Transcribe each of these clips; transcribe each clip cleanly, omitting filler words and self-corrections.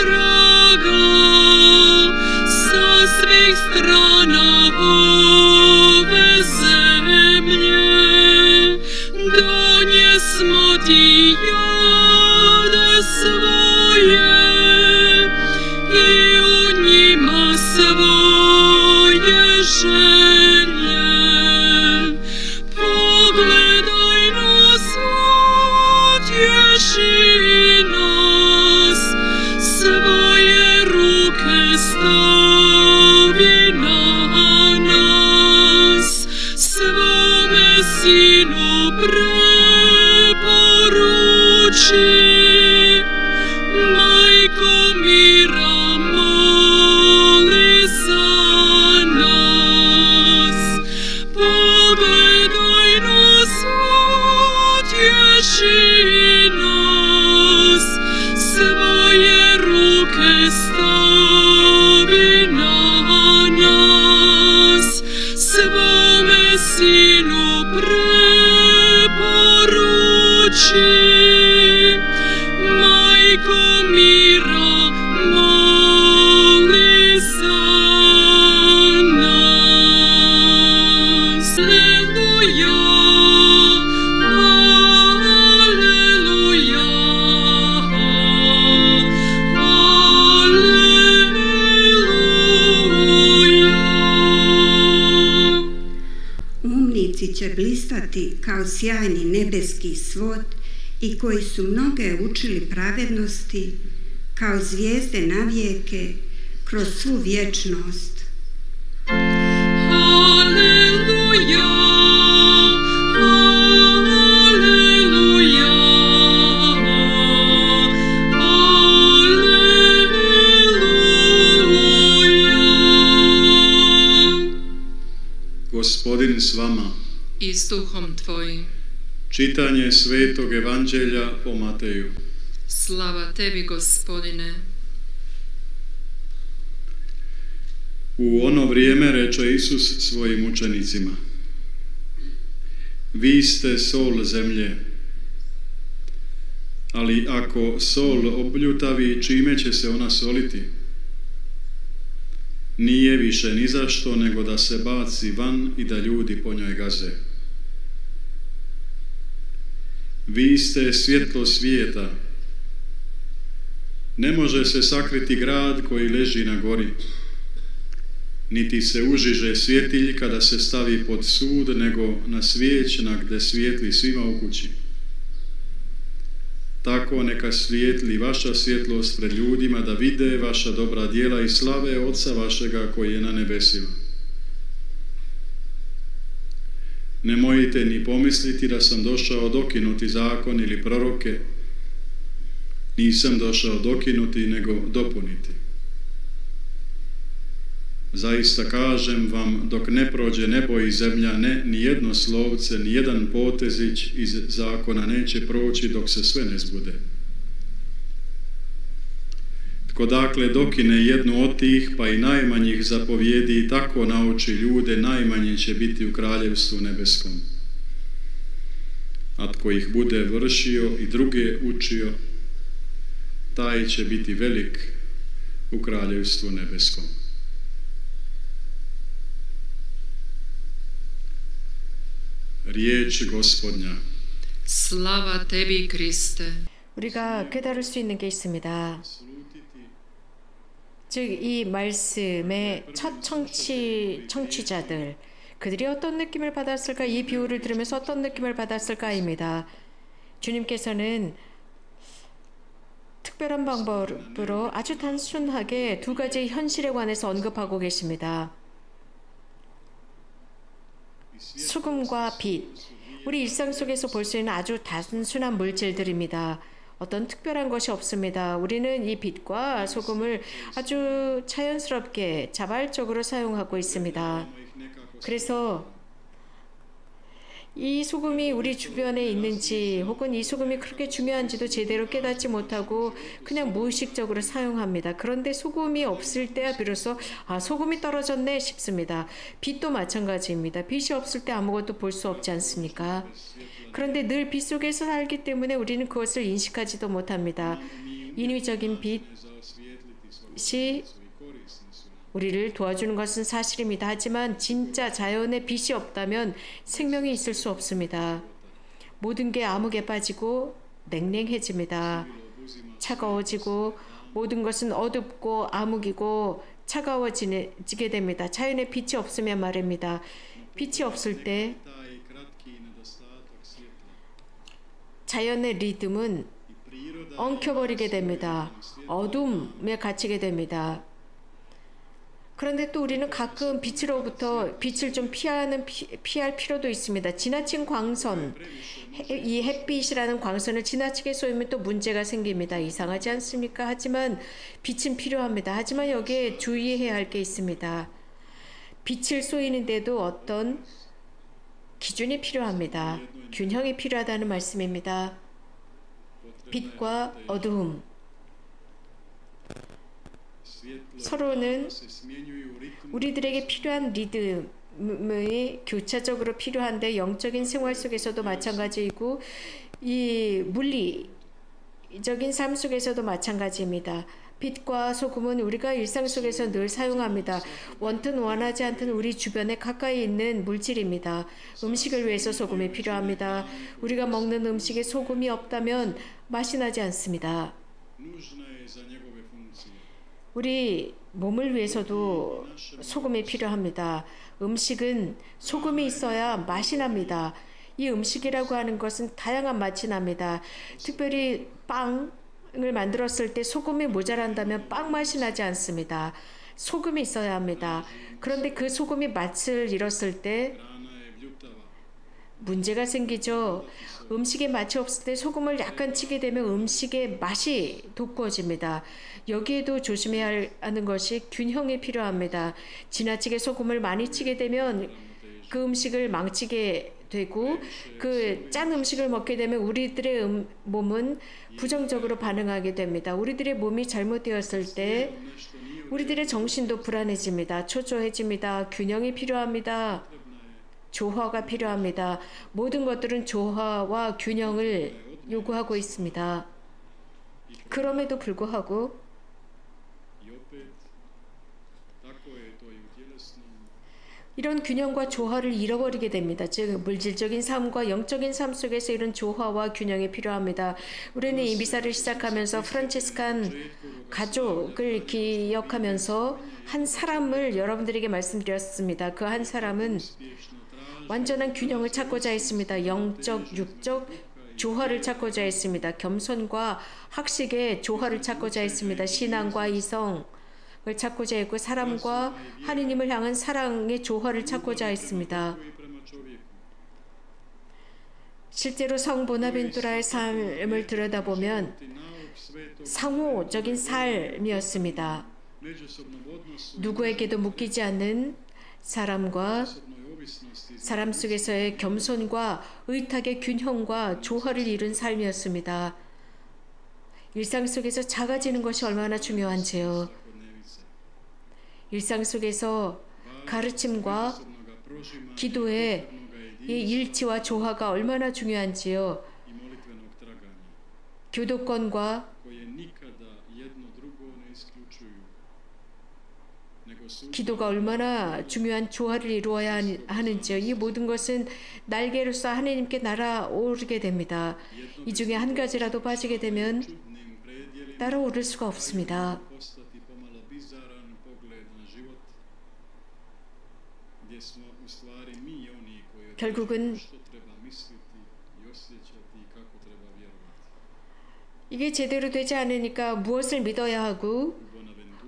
vraga sa svih strana ove zemlje. Donjesmo ti jade svoje i u njima svoje želje. Pogledaj nas, utješi nas, svoje ruke stavi na nas, svome Sinu preporuči. Majko mira, moli za nas. Pogledaj nas, utješi nas, svoje ruke stavi na nas, svome Sinu preporuči. Majko mira, moli za nas. Aleluja, aleluja, aleluja. Umnici će blistati kao sjajni nebeski svod i koji su mnoge učili pravednosti, kao zvijezde navijeke kroz svu vječnost. Aleluja, aleluja, aleluja. Gospodin s vama. I s duhom tvojim. Čitanje Svetog Evanđelja po Mateju. Slava tebi, Gospodine. U ono vrijeme reče Isus svojim učenicima: Vi ste sol zemlje, ali ako sol obljutavi, čime će se ona soliti? Nije više ni zašto nego da se baci van i da ljudi po njoj gaze. Vi ste svjetlo svijeta. Ne može se sakriti grad koji leži na gori, niti se užiže svjetilj kada se stavi pod sud, nego na svijeć gdje svijetli svima u kući. Tako neka svijetli vaša svjetlost pred ljudima, da vide vaša dobra djela i slave Otca vašega koji je na nebesima. Nemojte ni pomisliti da sam došao dokinuti zakon ili proroke. Nisam došao dokinuti, nego dopuniti. Zaista kažem vam, dok ne prođe nebo i zemlja, ni jedno slovce, ni jedan potezić iz zakona neće proći dok se sve ne zbude. Tko dakle dokine jednu od tih, pa i najmanjih zapovjedi i tako nauči ljude, najmanji će biti u kraljevstvu nebeskom. A tko ih bude vršio i druge učio, taj će biti velik u kraljevstvu nebeskom. Riječ Gospodня. Slava tebi, Kriste. 우리가 깨달을 수 있는 게 있습니다. 즉, 이 말씀의 첫 청취자들, 그들이 어떤 느낌을 받았을까, 이 비유를 들으면서 어떤 느낌을 받았을까입니다. 주님께서는 특별한 방법으로 아주 단순하게 두 가지 현실에 관해서 언급하고 계십니다. 소금과 빛, 우리 일상 속에서 볼 수 있는 아주 단순한 물질들입니다. 어떤 특별한 것이 없습니다. 우리는 이 빛과 소금을 아주 자연스럽게 자발적으로 사용하고 있습니다. 그래서 이 소금이 우리 주변에 있는지 혹은 이 소금이 그렇게 중요한지도 제대로 깨닫지 못하고 그냥 무의식적으로 사용합니다. 그런데 소금이 없을 때야 비로소 소금이 떨어졌네 싶습니다. 빛도 마찬가지입니다. 빛이 없을 때 아무것도 볼 수 없지 않습니까? 그런데 늘 빛 속에서 살기 때문에 우리는 그것을 인식하지도 못합니다. 인위적인 빛, 빛이 우리를 도와주는 것은 사실입니다. 하지만 진짜 자연에 빛이 없다면 생명이 있을 수 없습니다. 모든 게 암흑에 빠지고 냉랭해집니다. 차가워지고 모든 것은 어둡고 암흑이고 차가워지게 됩니다. 자연에 빛이 없으면 말입니다. 빛이 없을 때 자연의 리듬은 엉켜버리게 됩니다. 어둠에 gat이게 됩니다. 그런데 또 우리는 가끔 빛으로부터 빛을 좀 피할 필요도 있습니다. 지나친 광선, 이 햇빛이라는 광선을 지나치게 쏘이면 또 문제가 생깁니다. 이상하지 않습니까? 하지만 빛은 필요합니다. 하지만 여기에 주의해야 할 게 있습니다. 빛을 쏘이는데도 어떤 기준이 필요합니다. 균형이 필요하다는 말씀입니다. 빛과 어두움. 서로는 우리들에게 필요한 리듬이 교차적으로 필요한데 영적인 생활 속에서도 마찬가지이고 이 물리적인 삶 속에서도 마찬가지입니다. 빛과 소금은 우리가 일상 속에서 늘 사용합니다. 원튼 원하지 않든 우리 주변에 가까이 있는 물질입니다. 음식을 위해서 소금이 필요합니다. 우리가 먹는 음식에 소금이 없다면 맛이 나지 않습니다. 우리 몸을 위해서도 소금이 필요합니다. 음식은 소금이 있어야 맛이 납니다. 이 음식이라고 하는 것은 다양한 맛이 납니다. 특별히 빵을 만들었을 때 소금이 모자란다면 빵 맛이 나지 않습니다. 소금이 있어야 합니다. 그런데 그 소금이 맛을 잃었을 때 문제가 생기죠. 음식에 맛이 없을 때 소금을 약간 치게 되면 음식의 맛이 돋구어집니다. 여기에도 조심해야 하는 것이 균형이 필요합니다. 지나치게 소금을 많이 치게 되면 그 음식을 망치게 되고 그 짠 음식을 먹게 되면 우리들의 몸은 부정적으로 반응하게 됩니다. 우리들의 몸이 잘못되었을 때 우리들의 정신도 불안해집니다. 초조해집니다. 균형이 필요합니다. 조화가 필요합니다. 모든 것들은 조화와 균형을 요구하고 있습니다. 그럼에도 불구하고 이런 균형과 조화를 잃어버리게 됩니다. 즉 물질적인 삶과 영적인 삶 속에서 이런 조화와 균형이 필요합니다. 우리는 이 미사를 시작하면서 프란치스칸 가족을 기억하면서 한 사람을 여러분들에게 말씀드렸습니다. 그 한 사람은 완전한 균형을 찾고자 했습니다. 영적, 육적 조화를 찾고자 했습니다. 겸손과 학식의 조화를 찾고자 했습니다. 신앙과 이성을 찾고자 했고 사람과 하느님을 향한 사랑의 조화를 찾고자 했습니다. 실제로 성 보나벤투라의 삶을 들여다보면 상호적인 삶이었습니다. 누구에게도 묶이지 않는 사람과 사람 속에서의 겸손과 의탁의 균형과 조화를 이룬 삶이었습니다. 일상 속에서 작아지는 것이 얼마나 중요한지요. 일상 속에서 가르침과 기도의 이 일치와 조화가 얼마나 중요한지요. 교도권과 기도가 얼마나 중요한 조화를 이루어야 하는지요. 이 모든 것은 날개로서 하나님께 날아오르게 됩니다. 이 중에 한 가지라도 빠지게 되면 날아오를 수가 없습니다. 결국은 이게 제대로 되지 않으니까 무엇을 믿어야 하고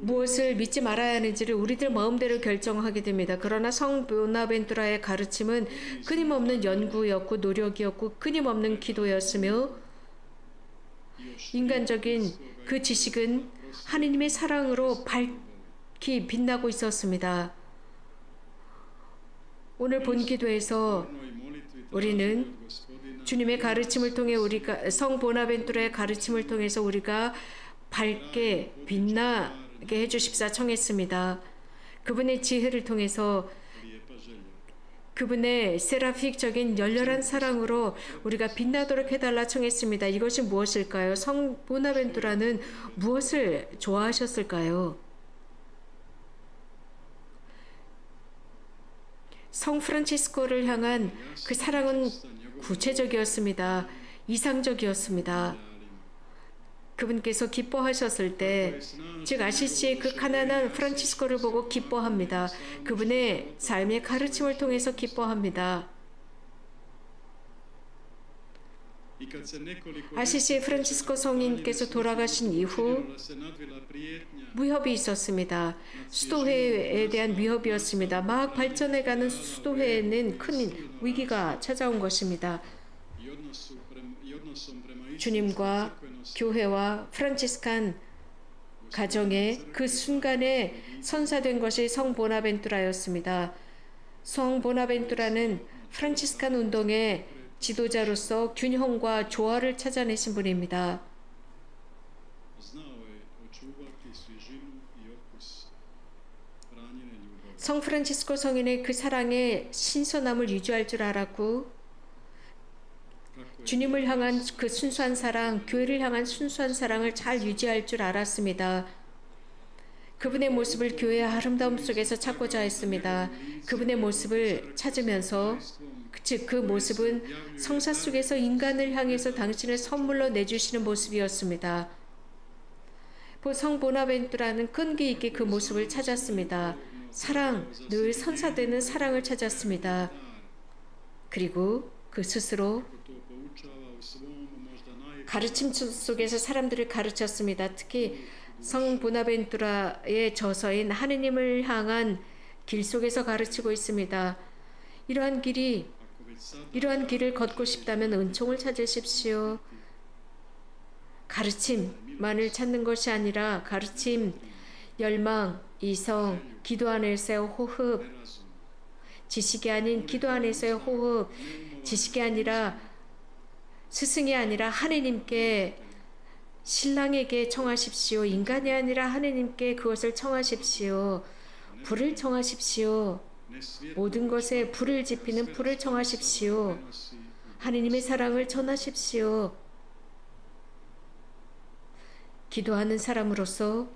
무엇을 믿지 말아야 하는지를 우리들 마음대로 결정하게 됩니다. 그러나 성 보나벤투라의 가르침은 끊임없는 연구였고 노력이었고 끊임없는 기도였으며 인간적인 그 지식은 하느님의 사랑으로 밝히 빛나고 있었습니다. 오늘 본 기도에서 우리는 주님의 가르침을 통해 우리가 성 보나벤투라의 가르침을 통해서 우리가 밝게 빛나게 해주십사 청했습니다. 그분의 지혜를 통해서 그분의 세라픽적인 열렬한 사랑으로 우리가 빛나도록 해달라 청했습니다. 이것이 무엇일까요? 성 보나벤투라는 무엇을 좋아하셨을까요? 성 프란치스코를 향한 그 사랑은 구체적이었습니다. 이상적이었습니다. 그분께서 기뻐하셨을 때, 즉 아시시의 그 가난한 프란치스코를 보고 기뻐합니다. 그분의 삶의 가르침을 통해서 기뻐합니다. 아시시의 프란치스코 성인께서 돌아가신 이후 위협이 있었습니다. 수도회에 대한 위협이었습니다. 막 발전해가는 수도회에는 큰 위기가 찾아온 것입니다. 주님과 교회와 프란치스칸 가정의 그 순간에 선사된 것이 성 보나벤투라였습니다. 성 보나벤투라는 프란치스칸 운동의 지도자로서 균형과 조화를 찾아내신 분입니다. 성 프란치스코 성인의 그 사랑의 신선함을 유지할 줄 알았고, 주님을 향한 그 순수한 사랑, 교회를 향한 순수한 사랑을 잘 유지할 줄 알았습니다. 그분의 모습을 교회의 아름다움 속에서 찾고자 했습니다. 그분의 모습을 찾으면서, 즉 그 모습은 성사 속에서 인간을 향해서 당신을 선물로 내주시는 모습이었습니다. 성 보나벤투라는 끈기 있게 그 모습을 찾았습니다. 사랑, 늘 선사되는 사랑을 찾았습니다. 그리고 그 스스로 가르침 속에서 사람들을 가르쳤습니다. 특히 성 보나벤투라의 저서인 하느님을 향한 길 속에서 가르치고 있습니다. 이러한 길을 걷고 싶다면 은총을 찾으십시오. 가르침만을 찾는 것이 아니라 가르침, 열망, 이성, 기도 안에서의 호흡, 지식이 아닌 기도 안에서의 호흡, 지식이 아니라 스승이 아니라 하느님께, 신랑에게 청하십시오. 인간이 아니라 하느님께 그것을 청하십시오. 불을 청하십시오. 모든 것에 불을 지피는 불을 청하십시오. 하느님의 사랑을 전하십시오. 기도하는 사람으로서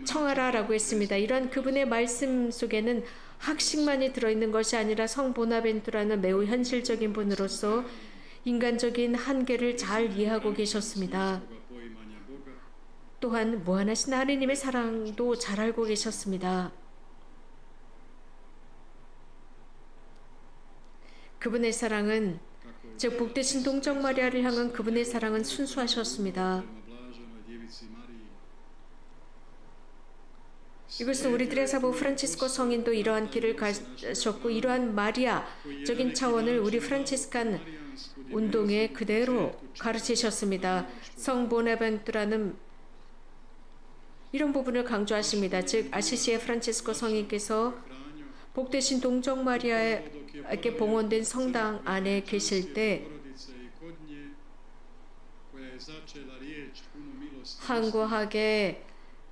청하라라고 했습니다. 이러한 그분의 말씀 속에는 학식만이 들어있는 것이 아니라 성 보나벤투라는 매우 현실적인 분으로서 인간적인 한계를 잘 이해하고 계셨습니다. 또한 무한하신 하느님의 사랑도 잘 알고 계셨습니다. 그분의 사랑은, 즉 복되신 동정 마리아를 향한 그분의 사랑은 순수하셨습니다. 이것은 우리 드레사보 프란치스코 성인도 이러한 길을 가셨고, 이러한 마리아적인 차원을 우리 프란치스칸 운동에 그대로 가르치셨습니다. 성 보나벤투라는 이런 부분을 강조하십니다. 즉 아시시의 프란치스코 성인께서 복되신 동정 마리아에게 봉헌된 성당 안에 계실 때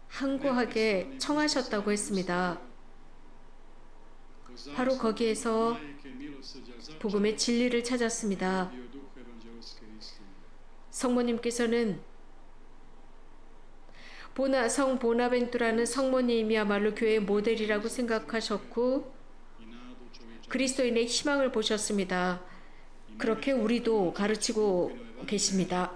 항고하게 청하셨다고 했습니다. 바로 거기에서 복음의 진리를 찾았습니다. 성모님께서는 성 보나벤투라는 성모님이야말로 교회의 모델이라고 생각하셨고 그리스도인의 희망을 보셨습니다. 그렇게 우리도 가르치고 계십니다.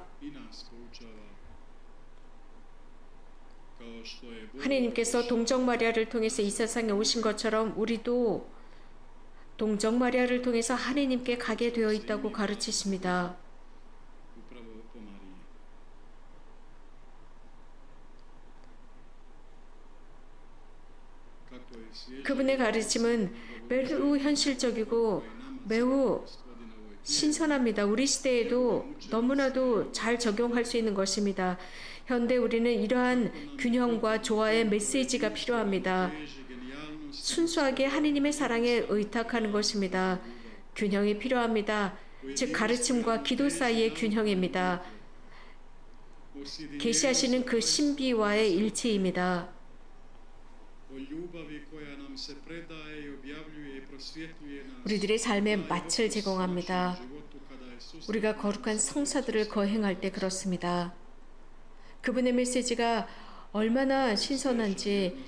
하느님께서 동정 마리아를 통해서 이 세상에 오신 것처럼 우리도 동정 마리아를 통해서 하느님께 가게 되어 있다고 가르치십니다. 그분의 가르침은 매우 현실적이고 매우 신선합니다. 우리 시대에도 너무나도 잘 적용할 수 있는 것입니다. 현대 우리는 이러한 균형과 조화의 메시지가 필요합니다. 순수하게 하느님의 사랑에 의탁하는 것입니다. 균형이 필요합니다. 즉 가르침과 기도 사이의 균형입니다. 계시하시는 그 신비와의 일체입니다. 우리들의 삶의 맛을 제공합니다. 우리가 거룩한 성사들을 거행할 때 그렇습니다. 그분의 메시지가 얼마나 신선한지,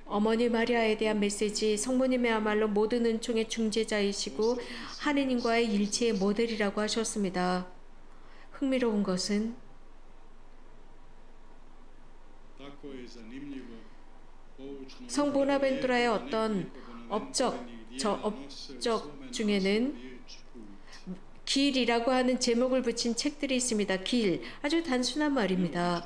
어머니 마리아에 대한 메시지, 성모님이야말로 모든 은총의 중재자이시고 하느님과의 일체의 모델이라고 하셨습니다. 흥미로운 것은 성 보나벤투라의 어떤 업적 중에는 길이라고 하는 제목을 붙인 책들이 있습니다. 길, 아주 단순한 말입니다.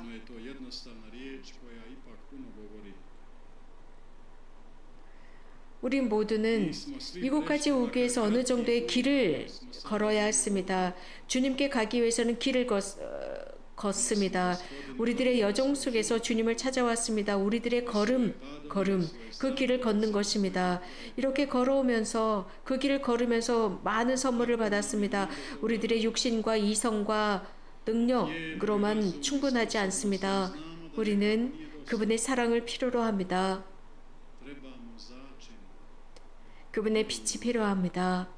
우리 모두는 이곳까지 오기 위해서 어느 정도의 길을 걸어야 했습니다. 주님께 가기 위해서는 길을 걷습니다. 우리들의 여정 속에서 주님을 찾아왔습니다. 우리들의 걸음, 그 길을 걷는 것입니다. 이렇게 걸어오면서, 그 길을 걸으면서 많은 선물을 받았습니다. 우리들의 육신과 이성과 능력으로만 충분하지 않습니다. 우리는 그분의 사랑을 필요로 합니다. 그분의 빛이 필요합니다.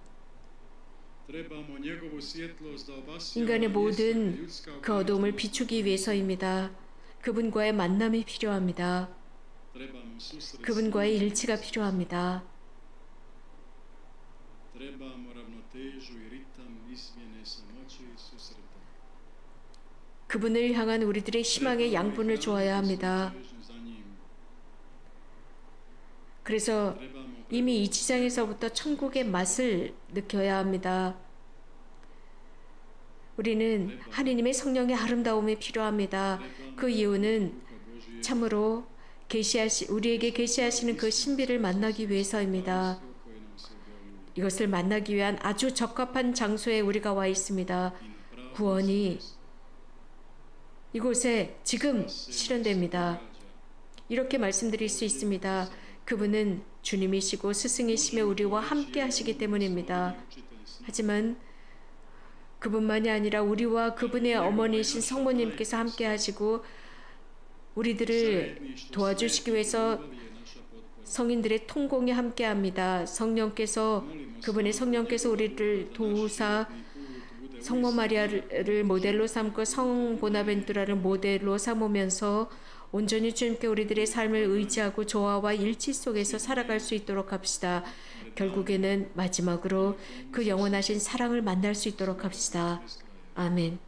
인간의 모든 그 어두움을 비추기 위해서입니다. 그분과의 만남이 필요합니다. 그분과의 일치가 필요합니다. 그분을 향한 우리들의 희망의 양분을 주어야 합니다. 그래서 이미 이 지상에서부터 천국의 맛을 느껴야 합니다. 우리는 하느님의 성령의 아름다움이 필요합니다. 그 이유는 참으로 우리에게 계시하시는 그 신비를 만나기 위해서입니다. 이것을 만나기 위한 아주 적합한 장소에 우리가 와 있습니다. 구원이 이곳에 지금 실현됩니다. 이렇게 말씀드릴 수 있습니다. 그분은 주님이시고 스승이시며 우리와 함께 하시기 때문입니다. 하지만 그분만이 아니라 우리와 그분의 어머니이신 성모님께서 함께 하시고 우리들을 도와주시기 위해서 성인들의 통공에 함께 합니다. 그분의 성령께서 우리를 도우사 성모 마리아를 모델로 삼고 성 보나벤투라를 모델로 삼으면서 온전히 주님께 우리들의 삶을 의지하고 조화와 일치 속에서 살아갈 수 있도록 합시다. 결국에는 마지막으로 그 영원하신 사랑을 만날 수 있도록 합시다. 아멘.